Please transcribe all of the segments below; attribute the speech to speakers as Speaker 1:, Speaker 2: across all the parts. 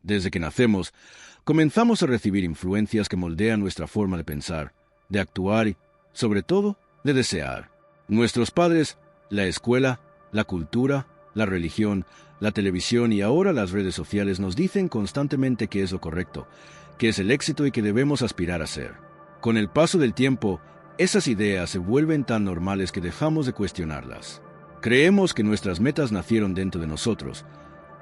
Speaker 1: Desde que nacemos, comenzamos a recibir influencias que moldean nuestra forma de pensar, de actuar y, sobre todo, de desear. Nuestros padres, la escuela, la cultura, la religión, la televisión y ahora las redes sociales nos dicen constantemente qué es lo correcto, qué es el éxito y qué debemos aspirar a ser. Con el paso del tiempo, esas ideas se vuelven tan normales que dejamos de cuestionarlas. Creemos que nuestras metas nacieron dentro de nosotros,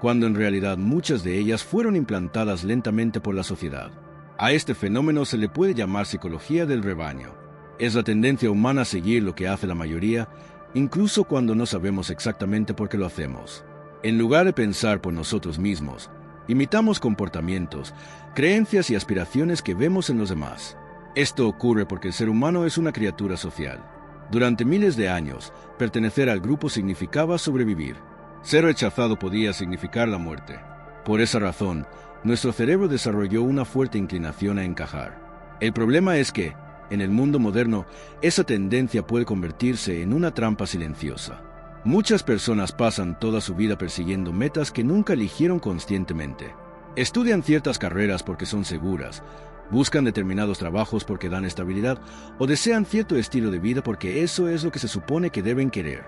Speaker 1: cuando en realidad muchas de ellas fueron implantadas lentamente por la sociedad. A este fenómeno se le puede llamar psicología del rebaño. Es la tendencia humana a seguir lo que hace la mayoría, incluso cuando no sabemos exactamente por qué lo hacemos. En lugar de pensar por nosotros mismos, imitamos comportamientos, creencias y aspiraciones que vemos en los demás. Esto ocurre porque el ser humano es una criatura social. Durante miles de años, pertenecer al grupo significaba sobrevivir. Ser rechazado podía significar la muerte. Por esa razón, nuestro cerebro desarrolló una fuerte inclinación a encajar. El problema es que, en el mundo moderno, esa tendencia puede convertirse en una trampa silenciosa. Muchas personas pasan toda su vida persiguiendo metas que nunca eligieron conscientemente. Estudian ciertas carreras porque son seguras, buscan determinados trabajos porque dan estabilidad o desean cierto estilo de vida porque eso es lo que se supone que deben querer.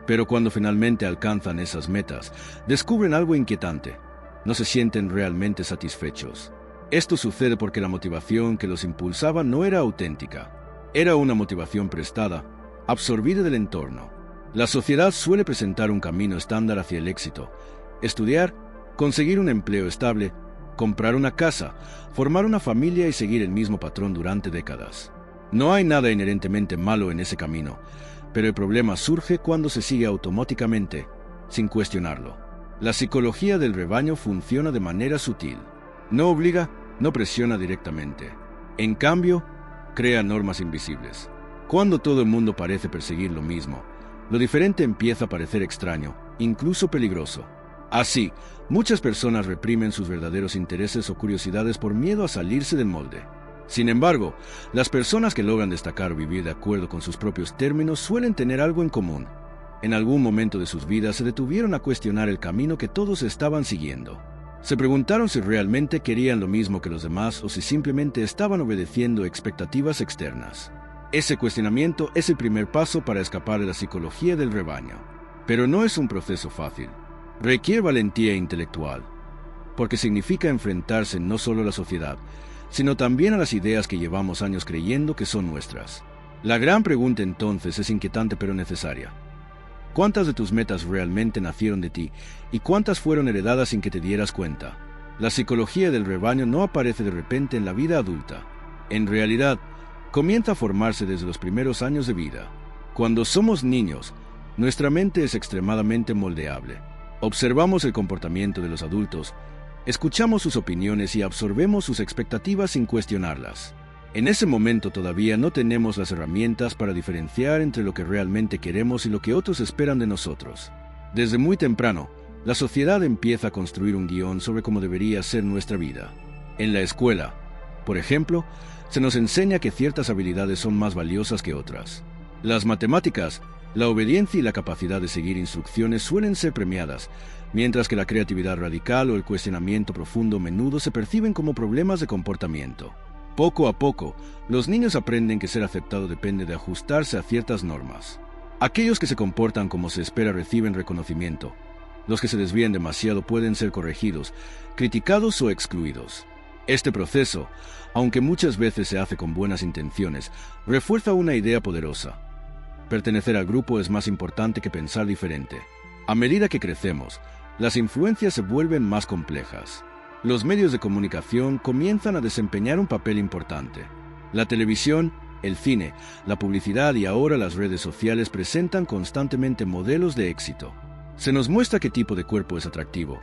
Speaker 1: Pero cuando finalmente alcanzan esas metas, descubren algo inquietante. No se sienten realmente satisfechos. Esto sucede porque la motivación que los impulsaba no era auténtica. Era una motivación prestada, absorbida del entorno. La sociedad suele presentar un camino estándar hacia el éxito: estudiar, conseguir un empleo estable, comprar una casa, formar una familia y seguir el mismo patrón durante décadas. No hay nada inherentemente malo en ese camino, pero el problema surge cuando se sigue automáticamente, sin cuestionarlo. La psicología del rebaño funciona de manera sutil. No obliga, no presiona directamente. En cambio, crea normas invisibles. Cuando todo el mundo parece perseguir lo mismo, lo diferente empieza a parecer extraño, incluso peligroso. Así, muchas personas reprimen sus verdaderos intereses o curiosidades por miedo a salirse del molde. Sin embargo, las personas que logran destacar o vivir de acuerdo con sus propios términos suelen tener algo en común. En algún momento de sus vidas se detuvieron a cuestionar el camino que todos estaban siguiendo. Se preguntaron si realmente querían lo mismo que los demás o si simplemente estaban obedeciendo expectativas externas. Ese cuestionamiento es el primer paso para escapar de la psicología del rebaño. Pero no es un proceso fácil. Requiere valentía intelectual, porque significa enfrentarse no solo a la sociedad, sino también a las ideas que llevamos años creyendo que son nuestras. La gran pregunta entonces es inquietante pero necesaria. ¿Cuántas de tus metas realmente nacieron de ti y cuántas fueron heredadas sin que te dieras cuenta? La psicología del rebaño no aparece de repente en la vida adulta. En realidad, comienza a formarse desde los primeros años de vida. Cuando somos niños, nuestra mente es extremadamente moldeable. Observamos el comportamiento de los adultos, escuchamos sus opiniones y absorbemos sus expectativas sin cuestionarlas. En ese momento todavía no tenemos las herramientas para diferenciar entre lo que realmente queremos y lo que otros esperan de nosotros. Desde muy temprano, la sociedad empieza a construir un guión sobre cómo debería ser nuestra vida. En la escuela, por ejemplo, se nos enseña que ciertas habilidades son más valiosas que otras. Las matemáticas, la obediencia y la capacidad de seguir instrucciones suelen ser premiadas, mientras que la creatividad radical o el cuestionamiento profundo a menudo se perciben como problemas de comportamiento. Poco a poco, los niños aprenden que ser aceptado depende de ajustarse a ciertas normas. Aquellos que se comportan como se espera reciben reconocimiento. Los que se desvían demasiado pueden ser corregidos, criticados o excluidos. Este proceso, aunque muchas veces se hace con buenas intenciones, refuerza una idea poderosa. Pertenecer al grupo es más importante que pensar diferente. A medida que crecemos, las influencias se vuelven más complejas. Los medios de comunicación comienzan a desempeñar un papel importante. La televisión, el cine, la publicidad y ahora las redes sociales presentan constantemente modelos de éxito. Se nos muestra qué tipo de cuerpo es atractivo,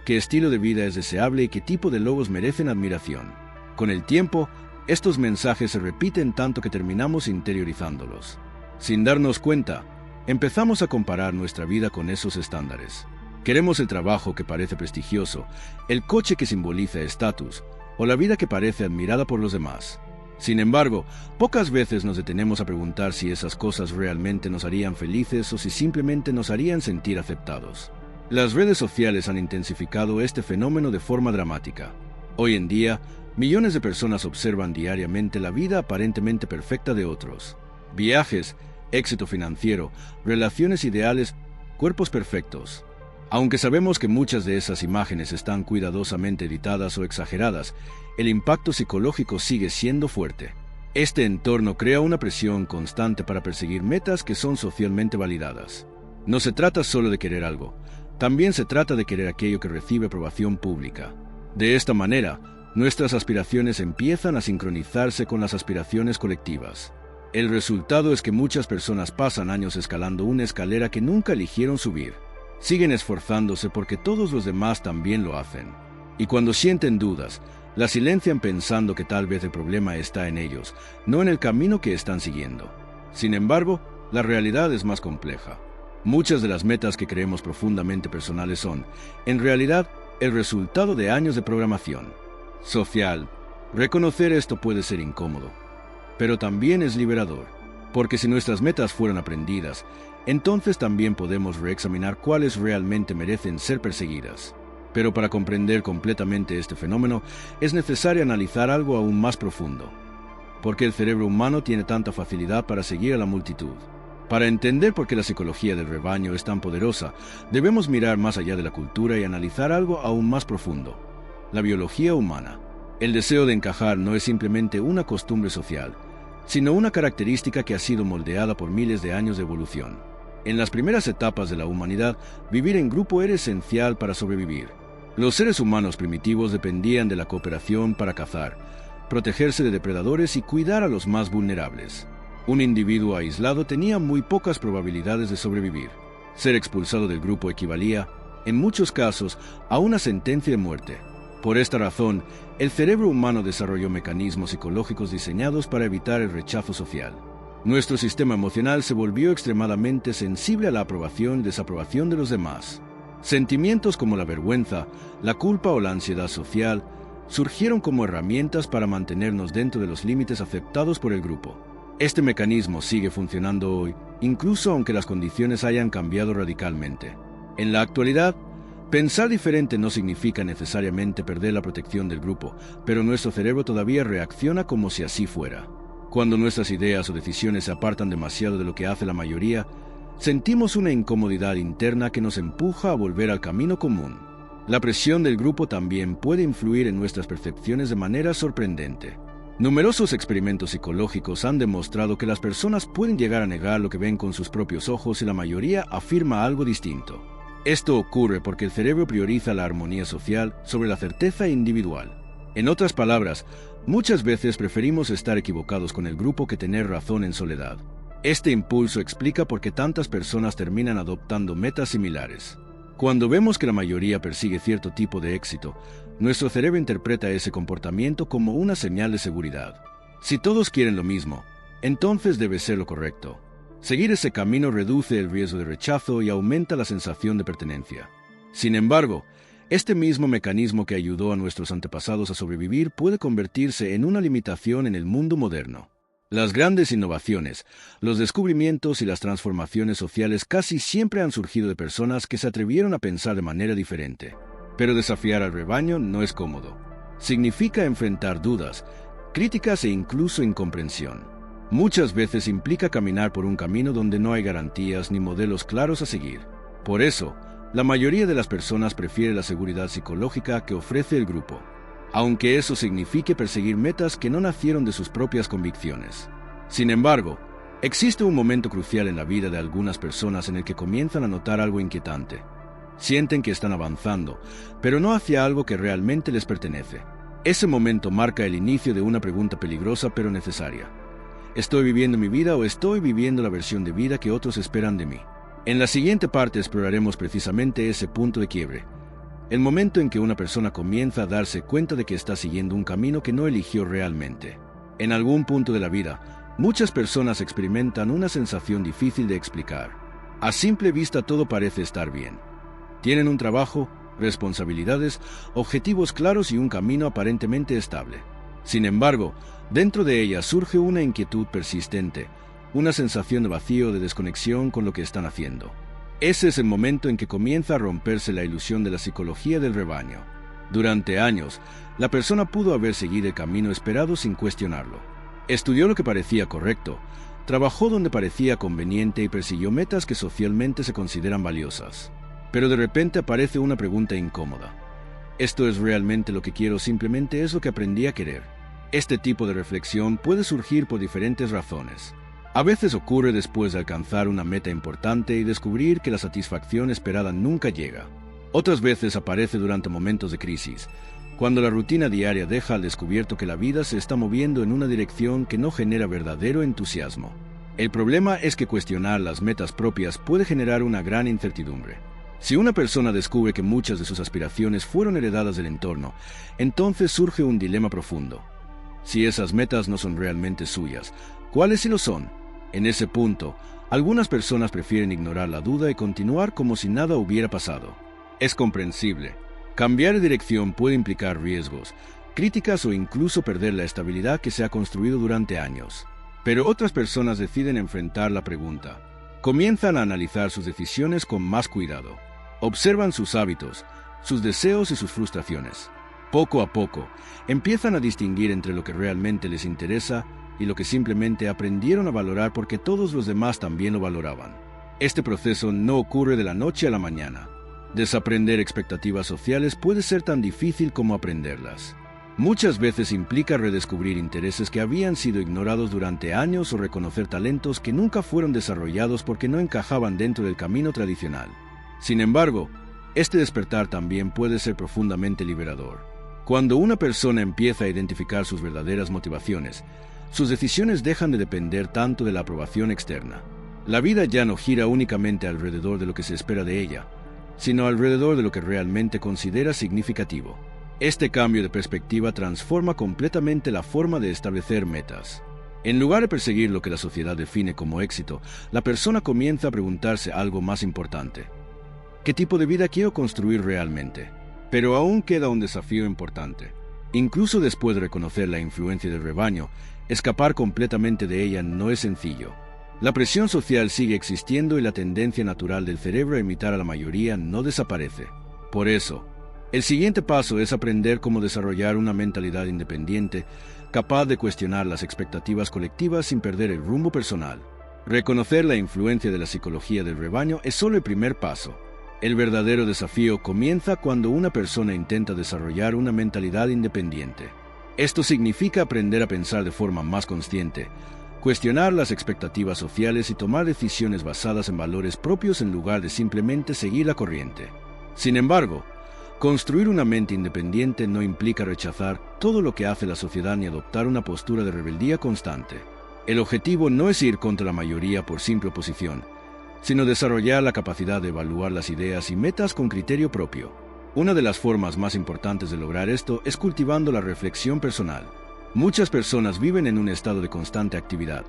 Speaker 1: qué estilo de vida es deseable y qué tipo de logros merecen admiración. Con el tiempo, estos mensajes se repiten tanto que terminamos interiorizándolos. Sin darnos cuenta, empezamos a comparar nuestra vida con esos estándares. Queremos el trabajo que parece prestigioso, el coche que simboliza estatus, o la vida que parece admirada por los demás. Sin embargo, pocas veces nos detenemos a preguntar si esas cosas realmente nos harían felices o si simplemente nos harían sentir aceptados. Las redes sociales han intensificado este fenómeno de forma dramática. Hoy en día, millones de personas observan diariamente la vida aparentemente perfecta de otros. Viajes, éxito financiero, relaciones ideales, cuerpos perfectos. Aunque sabemos que muchas de esas imágenes están cuidadosamente editadas o exageradas, el impacto psicológico sigue siendo fuerte. Este entorno crea una presión constante para perseguir metas que son socialmente validadas. No se trata solo de querer algo, también se trata de querer aquello que recibe aprobación pública. De esta manera, nuestras aspiraciones empiezan a sincronizarse con las aspiraciones colectivas. El resultado es que muchas personas pasan años escalando una escalera que nunca eligieron subir. Siguen esforzándose porque todos los demás también lo hacen. Y cuando sienten dudas, la silencian pensando que tal vez el problema está en ellos, no en el camino que están siguiendo. Sin embargo, la realidad es más compleja. Muchas de las metas que creemos profundamente personales son, en realidad, el resultado de años de programación social. Reconocer esto puede ser incómodo, pero también es liberador, porque si nuestras metas fueron aprendidas, entonces también podemos reexaminar cuáles realmente merecen ser perseguidas. Pero para comprender completamente este fenómeno, es necesario analizar algo aún más profundo. ¿Por qué el cerebro humano tiene tanta facilidad para seguir a la multitud? Para entender por qué la psicología del rebaño es tan poderosa, debemos mirar más allá de la cultura y analizar algo aún más profundo: la biología humana. El deseo de encajar no es simplemente una costumbre social, sino una característica que ha sido moldeada por miles de años de evolución. En las primeras etapas de la humanidad, vivir en grupo era esencial para sobrevivir. Los seres humanos primitivos dependían de la cooperación para cazar, protegerse de depredadores y cuidar a los más vulnerables. Un individuo aislado tenía muy pocas probabilidades de sobrevivir. Ser expulsado del grupo equivalía, en muchos casos, a una sentencia de muerte. Por esta razón, el cerebro humano desarrolló mecanismos psicológicos diseñados para evitar el rechazo social. Nuestro sistema emocional se volvió extremadamente sensible a la aprobación y desaprobación de los demás. Sentimientos como la vergüenza, la culpa o la ansiedad social surgieron como herramientas para mantenernos dentro de los límites aceptados por el grupo. Este mecanismo sigue funcionando hoy, incluso aunque las condiciones hayan cambiado radicalmente. En la actualidad, pensar diferente no significa necesariamente perder la protección del grupo, pero nuestro cerebro todavía reacciona como si así fuera. Cuando nuestras ideas o decisiones se apartan demasiado de lo que hace la mayoría, sentimos una incomodidad interna que nos empuja a volver al camino común. La presión del grupo también puede influir en nuestras percepciones de manera sorprendente. Numerosos experimentos psicológicos han demostrado que las personas pueden llegar a negar lo que ven con sus propios ojos y la mayoría afirma algo distinto. Esto ocurre porque el cerebro prioriza la armonía social sobre la certeza individual. En otras palabras, muchas veces preferimos estar equivocados con el grupo que tener razón en soledad. Este impulso explica por qué tantas personas terminan adoptando metas similares. Cuando vemos que la mayoría persigue cierto tipo de éxito, nuestro cerebro interpreta ese comportamiento como una señal de seguridad. Si todos quieren lo mismo, entonces debe ser lo correcto. Seguir ese camino reduce el riesgo de rechazo y aumenta la sensación de pertenencia. Sin embargo, este mismo mecanismo que ayudó a nuestros antepasados a sobrevivir puede convertirse en una limitación en el mundo moderno. Las grandes innovaciones, los descubrimientos y las transformaciones sociales casi siempre han surgido de personas que se atrevieron a pensar de manera diferente. Pero desafiar al rebaño no es cómodo. Significa enfrentar dudas, críticas e incluso incomprensión. Muchas veces implica caminar por un camino donde no hay garantías ni modelos claros a seguir. Por eso, la mayoría de las personas prefiere la seguridad psicológica que ofrece el grupo, aunque eso signifique perseguir metas que no nacieron de sus propias convicciones. Sin embargo, existe un momento crucial en la vida de algunas personas en el que comienzan a notar algo inquietante. Sienten que están avanzando, pero no hacia algo que realmente les pertenece. Ese momento marca el inicio de una pregunta peligrosa pero necesaria. ¿Estoy viviendo mi vida o estoy viviendo la versión de vida que otros esperan de mí? En la siguiente parte exploraremos precisamente ese punto de quiebre. El momento en que una persona comienza a darse cuenta de que está siguiendo un camino que no eligió realmente. En algún punto de la vida, muchas personas experimentan una sensación difícil de explicar. A simple vista todo parece estar bien. Tienen un trabajo, responsabilidades, objetivos claros y un camino aparentemente estable. Sin embargo, dentro de ellas surge una inquietud persistente, una sensación de vacío, de desconexión con lo que están haciendo. Ese es el momento en que comienza a romperse la ilusión de la psicología del rebaño. Durante años, la persona pudo haber seguido el camino esperado sin cuestionarlo. Estudió lo que parecía correcto, trabajó donde parecía conveniente y persiguió metas que socialmente se consideran valiosas. Pero de repente aparece una pregunta incómoda. ¿Esto es realmente lo que quiero o simplemente es lo que aprendí a querer? Este tipo de reflexión puede surgir por diferentes razones. A veces ocurre después de alcanzar una meta importante y descubrir que la satisfacción esperada nunca llega. Otras veces aparece durante momentos de crisis, cuando la rutina diaria deja al descubierto que la vida se está moviendo en una dirección que no genera verdadero entusiasmo. El problema es que cuestionar las metas propias puede generar una gran incertidumbre. Si una persona descubre que muchas de sus aspiraciones fueron heredadas del entorno, entonces surge un dilema profundo. Si esas metas no son realmente suyas, ¿cuáles sí lo son? En ese punto, algunas personas prefieren ignorar la duda y continuar como si nada hubiera pasado. Es comprensible. Cambiar de dirección puede implicar riesgos, críticas o incluso perder la estabilidad que se ha construido durante años. Pero otras personas deciden enfrentar la pregunta. Comienzan a analizar sus decisiones con más cuidado. Observan sus hábitos, sus deseos y sus frustraciones. Poco a poco, empiezan a distinguir entre lo que realmente les interesa y lo que simplemente aprendieron a valorar porque todos los demás también lo valoraban. Este proceso no ocurre de la noche a la mañana. Desaprender expectativas sociales puede ser tan difícil como aprenderlas. Muchas veces implica redescubrir intereses que habían sido ignorados durante años o reconocer talentos que nunca fueron desarrollados porque no encajaban dentro del camino tradicional. Sin embargo, este despertar también puede ser profundamente liberador. Cuando una persona empieza a identificar sus verdaderas motivaciones, sus decisiones dejan de depender tanto de la aprobación externa. La vida ya no gira únicamente alrededor de lo que se espera de ella, sino alrededor de lo que realmente considera significativo. Este cambio de perspectiva transforma completamente la forma de establecer metas. En lugar de perseguir lo que la sociedad define como éxito, la persona comienza a preguntarse algo más importante. ¿Qué tipo de vida quiero construir realmente? Pero aún queda un desafío importante. Incluso después de reconocer la influencia del rebaño, escapar completamente de ella no es sencillo. La presión social sigue existiendo y la tendencia natural del cerebro a imitar a la mayoría no desaparece. Por eso, el siguiente paso es aprender cómo desarrollar una mentalidad independiente, capaz de cuestionar las expectativas colectivas sin perder el rumbo personal. Reconocer la influencia de la psicología del rebaño es solo el primer paso. El verdadero desafío comienza cuando una persona intenta desarrollar una mentalidad independiente. Esto significa aprender a pensar de forma más consciente, cuestionar las expectativas sociales y tomar decisiones basadas en valores propios en lugar de simplemente seguir la corriente. Sin embargo, construir una mente independiente no implica rechazar todo lo que hace la sociedad ni adoptar una postura de rebeldía constante. El objetivo no es ir contra la mayoría por simple oposición, sino desarrollar la capacidad de evaluar las ideas y metas con criterio propio. Una de las formas más importantes de lograr esto es cultivando la reflexión personal. Muchas personas viven en un estado de constante actividad: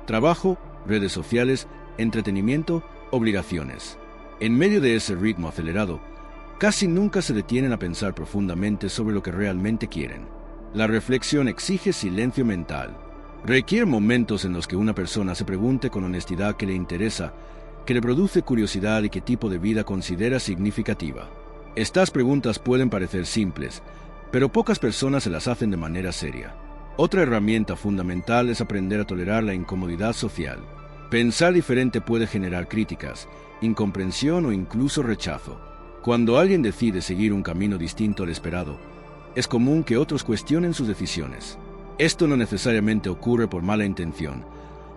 Speaker 1: trabajo, redes sociales, entretenimiento, obligaciones. En medio de ese ritmo acelerado, casi nunca se detienen a pensar profundamente sobre lo que realmente quieren. La reflexión exige silencio mental. Requiere momentos en los que una persona se pregunte con honestidad qué le interesa, qué le produce curiosidad y qué tipo de vida considera significativa. Estas preguntas pueden parecer simples, pero pocas personas se las hacen de manera seria. Otra herramienta fundamental es aprender a tolerar la incomodidad social. Pensar diferente puede generar críticas, incomprensión o incluso rechazo. Cuando alguien decide seguir un camino distinto al esperado, es común que otros cuestionen sus decisiones. Esto no necesariamente ocurre por mala intención.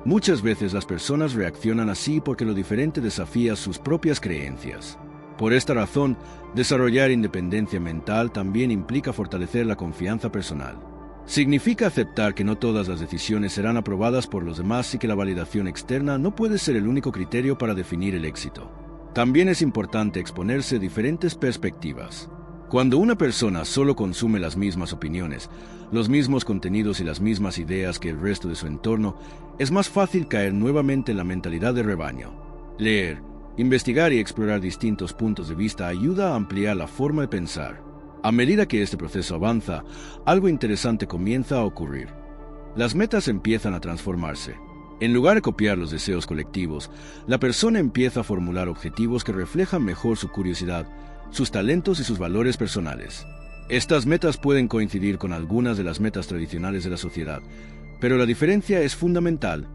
Speaker 1: Muchas veces las personas reaccionan así porque lo diferente desafía sus propias creencias. Por esta razón, desarrollar independencia mental también implica fortalecer la confianza personal. Significa aceptar que no todas las decisiones serán aprobadas por los demás y que la validación externa no puede ser el único criterio para definir el éxito. También es importante exponerse a diferentes perspectivas. Cuando una persona solo consume las mismas opiniones, los mismos contenidos y las mismas ideas que el resto de su entorno, es más fácil caer nuevamente en la mentalidad de rebaño. Leer, investigar y explorar distintos puntos de vista ayuda a ampliar la forma de pensar. A medida que este proceso avanza, algo interesante comienza a ocurrir. Las metas empiezan a transformarse. En lugar de copiar los deseos colectivos, la persona empieza a formular objetivos que reflejan mejor su curiosidad, sus talentos y sus valores personales. Estas metas pueden coincidir con algunas de las metas tradicionales de la sociedad, pero la diferencia es fundamental.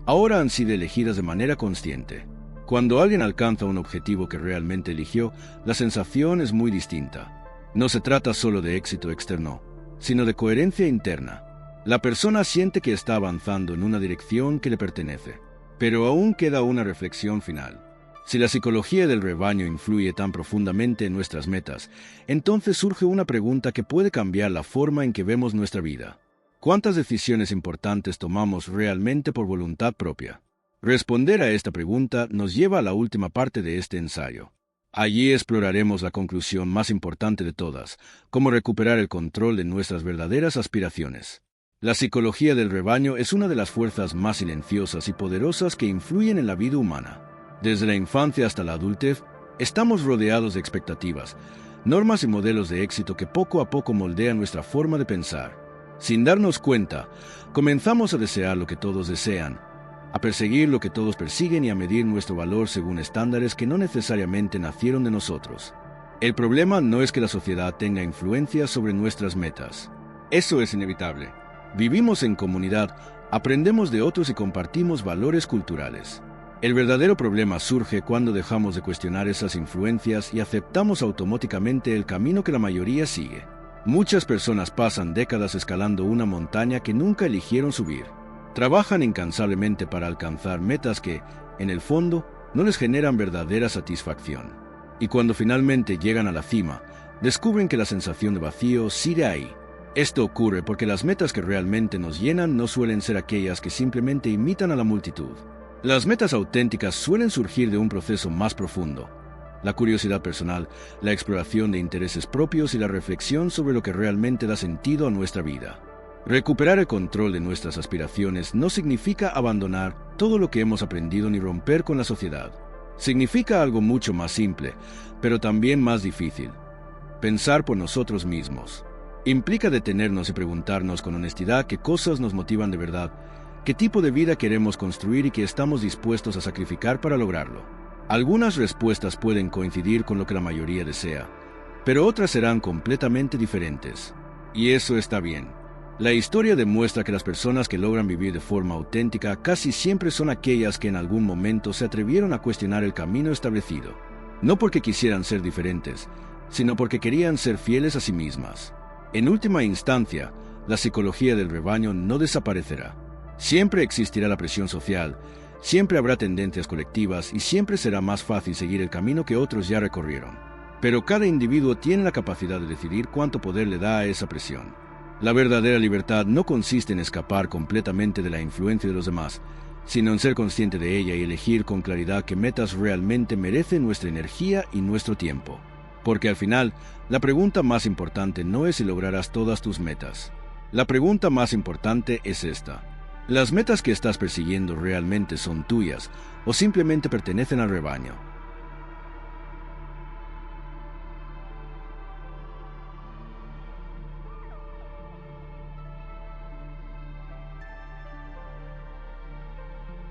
Speaker 1: Ahora han sido elegidas de manera consciente. Cuando alguien alcanza un objetivo que realmente eligió, la sensación es muy distinta. No se trata solo de éxito externo, sino de coherencia interna. La persona siente que está avanzando en una dirección que le pertenece. Pero aún queda una reflexión final. Si la psicología del rebaño influye tan profundamente en nuestras metas, entonces surge una pregunta que puede cambiar la forma en que vemos nuestra vida. ¿Cuántas decisiones importantes tomamos realmente por voluntad propia? Responder a esta pregunta nos lleva a la última parte de este ensayo. Allí exploraremos la conclusión más importante de todas, cómo recuperar el control de nuestras verdaderas aspiraciones. La psicología del rebaño es una de las fuerzas más silenciosas y poderosas que influyen en la vida humana. Desde la infancia hasta la adultez, estamos rodeados de expectativas, normas y modelos de éxito que poco a poco moldean nuestra forma de pensar. Sin darnos cuenta, comenzamos a desear lo que todos desean, a perseguir lo que todos persiguen y a medir nuestro valor según estándares que no necesariamente nacieron de nosotros. El problema no es que la sociedad tenga influencia sobre nuestras metas. Eso es inevitable. Vivimos en comunidad, aprendemos de otros y compartimos valores culturales. El verdadero problema surge cuando dejamos de cuestionar esas influencias y aceptamos automáticamente el camino que la mayoría sigue. Muchas personas pasan décadas escalando una montaña que nunca eligieron subir. Trabajan incansablemente para alcanzar metas que, en el fondo, no les generan verdadera satisfacción. Y cuando finalmente llegan a la cima, descubren que la sensación de vacío sigue ahí. Esto ocurre porque las metas que realmente nos llenan no suelen ser aquellas que simplemente imitan a la multitud. Las metas auténticas suelen surgir de un proceso más profundo. La curiosidad personal, la exploración de intereses propios y la reflexión sobre lo que realmente da sentido a nuestra vida. Recuperar el control de nuestras aspiraciones no significa abandonar todo lo que hemos aprendido ni romper con la sociedad. Significa algo mucho más simple, pero también más difícil. Pensar por nosotros mismos. Implica detenernos y preguntarnos con honestidad qué cosas nos motivan de verdad, qué tipo de vida queremos construir y qué estamos dispuestos a sacrificar para lograrlo. Algunas respuestas pueden coincidir con lo que la mayoría desea, pero otras serán completamente diferentes. Y eso está bien. La historia demuestra que las personas que logran vivir de forma auténtica casi siempre son aquellas que en algún momento se atrevieron a cuestionar el camino establecido. No porque quisieran ser diferentes, sino porque querían ser fieles a sí mismas. En última instancia, la psicología del rebaño no desaparecerá. Siempre existirá la presión social, siempre habrá tendencias colectivas y siempre será más fácil seguir el camino que otros ya recorrieron. Pero cada individuo tiene la capacidad de decidir cuánto poder le da a esa presión. La verdadera libertad no consiste en escapar completamente de la influencia de los demás, sino en ser consciente de ella y elegir con claridad qué metas realmente merecen nuestra energía y nuestro tiempo. Porque al final, la pregunta más importante no es si lograrás todas tus metas. La pregunta más importante es esta: ¿las metas que estás persiguiendo realmente son tuyas o simplemente pertenecen al rebaño?